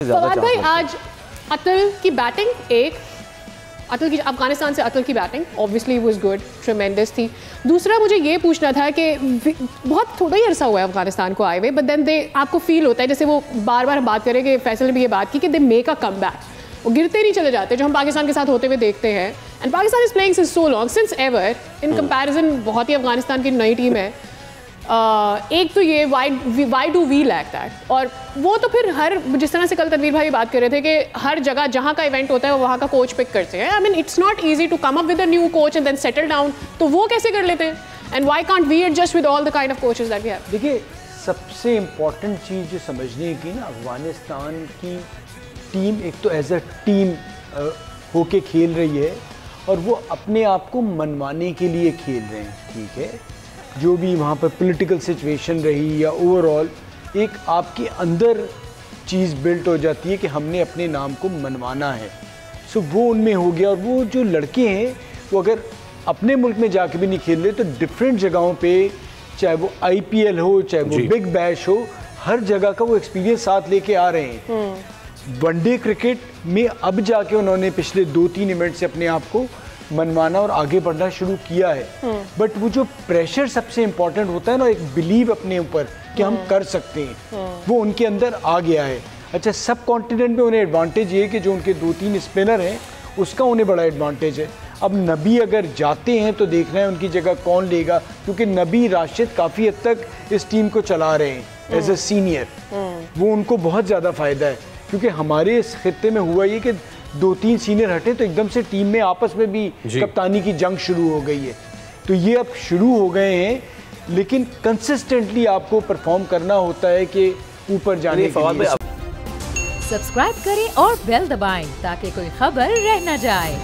फवाद भाई, आज अतुल की बैटिंग अतुल की अफगानिस्तान से अतुल की बैटिंग ऑब्वियसली वाज गुड, ट्रेमेंडस थी। दूसरा मुझे ये पूछना था कि बहुत थोड़ा ही अरसा हुआ है अफगानिस्तान को आए हुए, बट देन आपको फील होता है, जैसे वो बार बार हम बात करें कि फैसल ने भी ये बात की कि दे मेक अ कमबैक, वो गिरते नहीं चले जाते जो हम पाकिस्तान के साथ होते हुए देखते हैं। And Pakistan is playing since so long, since ever in comparison बहुत ही अफगानिस्तान की नई टीम है। एक तो ये why do we lack that, और वो तो फिर हर, जिस तरह से कल तनवीर भाई बात कर रहे थे कि हर जगह जहाँ का इवेंट होता है वहाँ का कोच पिक करते हैं। I mean it's not easy to come up with a new coach and then settle down, तो वो कैसे कर लेते हैं? And why can't we adjust with all the kind of coaches that we have? देखिए, सबसे इम्पॉर्टेंट चीज़ जो समझने की ना, अफगानिस्तान की टीम एक तो एज अ टीम होके खेल रही है और वो अपने आप को मनवाने के लिए खेल रहे हैं। ठीक है, जो भी वहाँ पर पॉलिटिकल सिचुएशन रही या ओवरऑल एक आपके अंदर चीज़ बिल्ट हो जाती है कि हमने अपने नाम को मनवाना है। सो वो उनमें हो गया। और वो जो लड़के हैं वो अगर अपने मुल्क में जाके भी नहीं खेल रहे तो डिफरेंट जगहों पे, चाहे वो IPL हो, चाहे वो बिग बैश हो, हर जगह का वो एक्सपीरियंस साथ लेके आ रहे हैं। वनडे क्रिकेट में अब जाके उन्होंने पिछले 2-3 इवेंट से अपने आप को मनवाना और आगे बढ़ना शुरू किया है। बट वो जो प्रेशर सबसे इम्पोर्टेंट होता है ना, एक बिलीव अपने ऊपर कि हम कर सकते हैं, वो उनके अंदर आ गया है। अच्छा, सब कॉन्टिनेंट में उन्हें एडवांटेज ये कि जो उनके 2-3 स्पिनर हैं उसका उन्हें बड़ा एडवांटेज है। अब नबी अगर जाते हैं तो देखना है उनकी जगह कौन लेगा, क्योंकि नबी राशिद काफ़ी हद तक इस टीम को चला रहे हैं एज ए सीनियर। वो उनको बहुत ज़्यादा फ़ायदा है, क्योंकि हमारे इस खित्ते में हुआ ये कि 2-3 सीनियर हटे तो एकदम से टीम में आपस में भी कप्तानी की जंग शुरू हो गई है। तो ये अब शुरू हो गए हैं, लेकिन कंसिस्टेंटली आपको परफॉर्म करना होता है कि ऊपर जाने के लिए। सब्सक्राइब करें और बेल दबाएं ताकि कोई खबर रह न जाए।